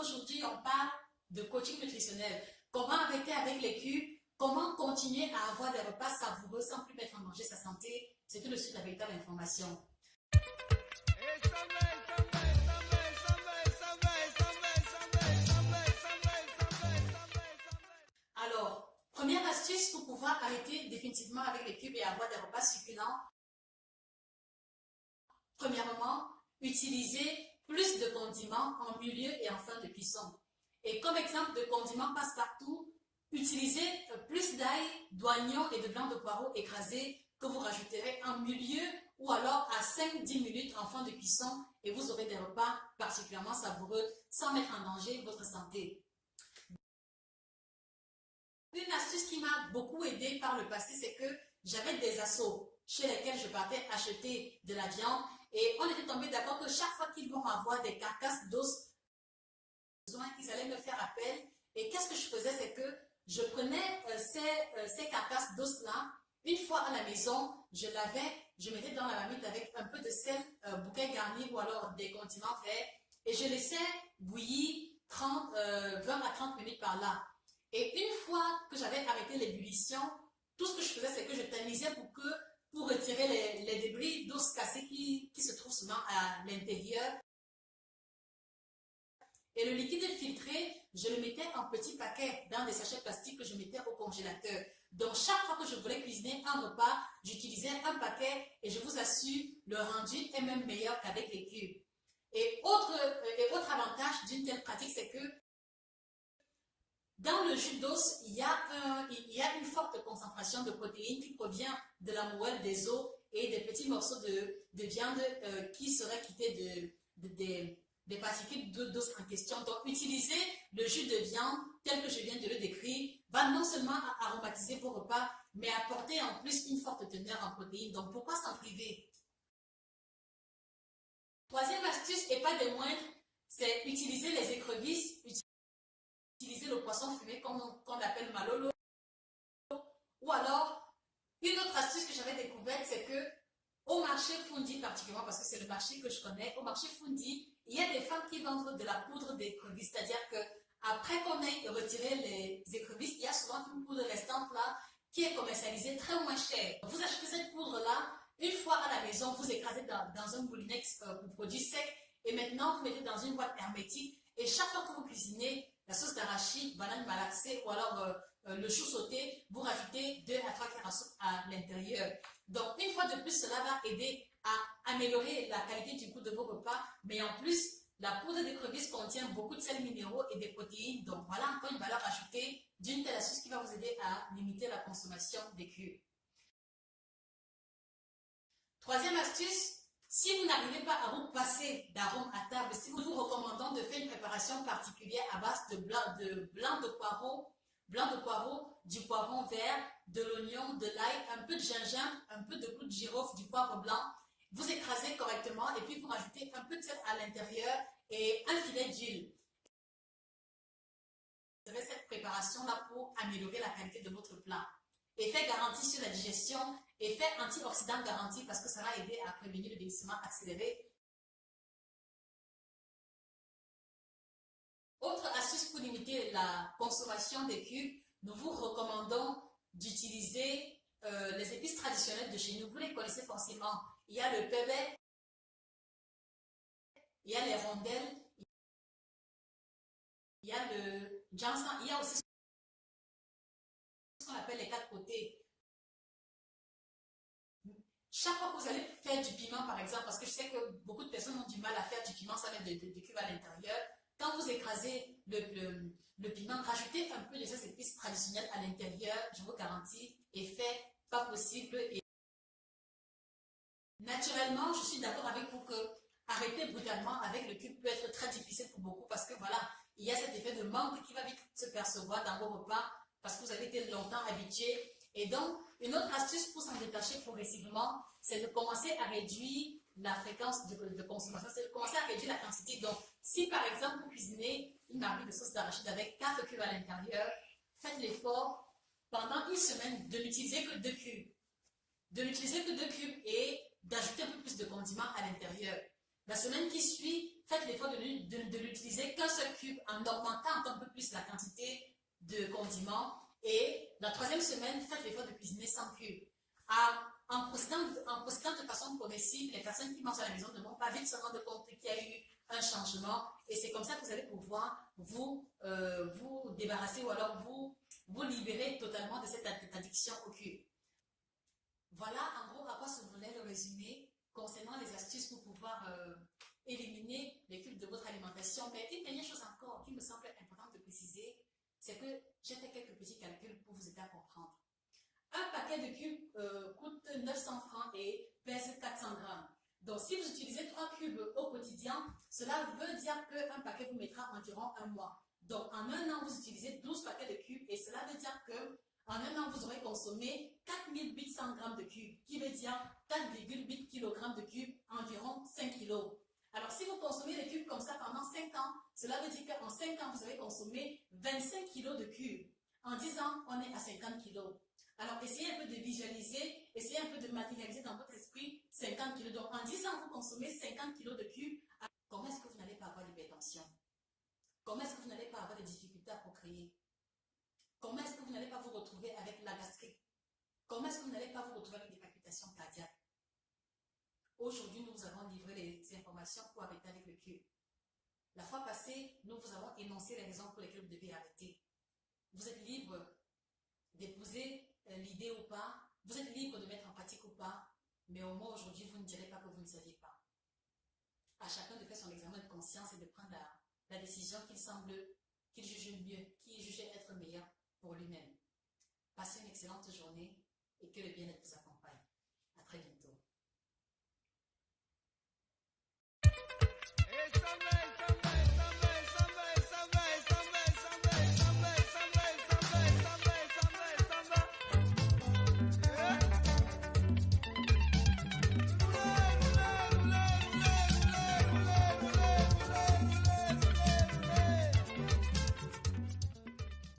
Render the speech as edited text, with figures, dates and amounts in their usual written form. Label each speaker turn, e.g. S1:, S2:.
S1: aujourd'hui, on parle de coaching nutritionnel. Comment arrêter avec les cubes? Comment continuer à avoir des repas savoureux sans plus mettre en danger sa santé? C'est tout de suite la véritable information. Alors, première astuce pour pouvoir arrêter définitivement avec les cubes et avoir des repas succulents. Premièrement, utiliser plus de condiments en milieu et en fin de cuisson. Et comme exemple de condiments passe-partout, utilisez plus d'ail, d'oignons et de blanc de poireaux écrasés que vous rajouterez en milieu ou alors à 5-10 minutes en fin de cuisson et vous aurez des repas particulièrement savoureux sans mettre en danger votre santé. Une astuce qui m'a beaucoup aidé par le passé, c'est que j'avais des assos chez lesquels je partais acheter de la viande et on était tombé d'accord que chaque fois qu'ils vont avoir des carcasses d'os, ils allaient me faire appel. Et qu'est-ce que je faisais, c'est que je prenais ces carcasses d'os-là, une fois à la maison, je lavais, je mettais dans la marmite avec un peu de sel, bouquet garni ou alors des condiments verts et je laissais bouillir 20 à 30 minutes par là. Et une fois que j'avais arrêté l'ébullition, tout ce que je faisais, c'est que je tamisais pour retirer les débris d'os cassés qui se trouvent souvent à l'intérieur. Et le liquide filtré, je le mettais en petits paquets dans des sachets plastiques que je mettais au congélateur. Donc, chaque fois que je voulais cuisiner un repas, j'utilisais un paquet et je vous assure, le rendu est même meilleur qu'avec les cubes. Et autre avantage d'une telle pratique, c'est que dans le jus d'os, il y a une forte concentration de protéines qui provient de la moelle des os et des petits morceaux de viande qui seraient quittés des particules d'os en question. Donc, utiliser le jus de viande tel que je viens de le décrire va non seulement aromatiser vos repas, mais apporter en plus une forte teneur en protéines. Donc, pourquoi s'en priver? Troisième astuce, et pas des moindres, c'est utiliser les écrevisses, utiliser le poisson fumé qu'on appelle malolo. Ou alors, une autre astuce que j'avais découverte, c'est que au marché Fundi particulièrement, parce que c'est le marché que je connais, au marché Fundi, il y a des femmes qui vendent de la poudre d'écrevisse, c'est-à-dire qu'après qu'on ait retiré les écrevisses, il y a souvent une poudre restante là qui est commercialisée très moins cher. Vous achetez cette poudre-là, une fois à la maison, vous écrasez dans un moulinex pour produits secs et maintenant vous mettez dans une boîte hermétique et chaque fois que vous cuisinez la sauce d'arachide, banane malaxée ou alors le chou sauté, vous rajoutez 2 à 3 cuillères à soupe à l'intérieur. Donc, une fois de plus, cela va aider à améliorer la qualité du goût de vos repas, mais en plus, la poudre d'écrevisse contient beaucoup de sels minéraux et des protéines, donc voilà encore une valeur ajoutée d'une telle astuce qui va vous aider à limiter la consommation des cubes. Troisième astuce, si vous n'arrivez pas à vous passer d'arômes à table, si nous vous recommandons de faire une préparation particulière à base de blanc de poireau, du poivron vert, de l'oignon, de l'ail, un peu de gingembre, un peu de clou de girofle, du poivre blanc. Vous écrasez correctement et puis vous rajoutez un peu de sel à l'intérieur et un filet d'huile. Vous avez cette préparation-là pour améliorer la qualité de votre plat. Effet garanti sur la digestion, effet antioxydant garanti parce que ça va aider à prévenir le vieillissement accéléré. Autre astuce pour limiter la consommation des cubes, nous vous recommandons d'utiliser les épices traditionnelles de chez nous. Vous les connaissez forcément. Il y a le pébé, il y a les rondelles, il y a le ginseng, il y a aussi ce qu'on appelle les 4 côtés. Chaque fois que vous allez faire du piment, par exemple, parce que je sais que beaucoup de personnes ont du mal à faire du piment, ça met des cubes à l'intérieur. Quand vous écrasez le piment, rajoutez un peu de ces épices traditionnelles à l'intérieur, je vous garantis, effet pas possible. Et naturellement, je suis d'accord avec vous que arrêter brutalement avec le cube peut être très difficile pour beaucoup parce que voilà, il y a cet effet de manque qui va vite se percevoir dans vos repas parce que vous avez été longtemps habitué. Et donc, une autre astuce pour s'en détacher progressivement, c'est de commencer à réduire la fréquence de consommation, c'est de commencer à réduire la quantité. Donc, si par exemple vous cuisinez une marmite de sauce d'arachide avec 4 cubes à l'intérieur, faites l'effort pendant une semaine de n'utiliser que 2 cubes. De n'utiliser que 2 cubes et d'ajouter un peu plus de condiments à l'intérieur. La semaine qui suit, faites l'effort de l'utiliser qu'un seul cube en augmentant un peu plus la quantité de condiments. Et la troisième semaine, faites l'effort de cuisiner 100 cubes. En procédant de façon progressive, les personnes qui mangent à la maison ne vont pas vite se rendre compte qu'il y a eu un changement. Et c'est comme ça que vous allez pouvoir vous débarrasser ou alors vous libérer totalement de cette addiction au cube. Voilà en gros à quoi se voulait le résumé concernant les astuces pour pouvoir éliminer les cubes de votre alimentation. Mais une dernière chose encore qui me semble importante de préciser, c'est que j'ai fait quelques petits calculs pour vous aider à comprendre. Un paquet de cubes coûte 900 francs et pèse 400 grammes. Donc, si vous utilisez 3 cubes au quotidien, cela veut dire qu'un paquet vous mettra environ un mois. Donc, en un an, vous utilisez 12 paquets de cubes et cela veut dire que en un an, vous aurez consommé 4800 grammes de cubes, qui veut dire 4,8 kg de cubes, environ 5 kg. Alors, si vous consommez les cubes comme ça pendant 5 ans, cela veut dire qu'en 5 ans, vous avez consommé 25 kg de cubes. En 10 ans, on est à 50 kg. Alors, essayez un peu de visualiser, essayez un peu de matérialiser dans votre esprit 50 kg. Donc, en 10 ans, vous consommez 50 kg de cubes. Alors, comment est-ce que vous n'allez pas avoir l'hypertension? Comment est-ce que vous n'allez pas avoir des difficultés à procréer? Comment est-ce que vous n'allez pas vous retrouver avec la gastrique? Comment est-ce que vous n'allez pas vous retrouver avec des palpitations cardiaques? Aujourd'hui, nous vous avons livré les informations pour arrêter avec le cube. La fois passée, nous vous avons énoncé les raisons pour lesquelles vous devez arrêter. Vous êtes libre d'épouser l'idée ou pas, vous êtes libre de mettre en pratique ou pas, mais au moins aujourd'hui, vous ne direz pas que vous ne saviez pas. À chacun de faire son examen de conscience et de prendre la décision qu'il juge mieux, qu'il juge être meilleur pour lui-même. Passez une excellente journée et que le bien-être vous accompagne. À très bientôt.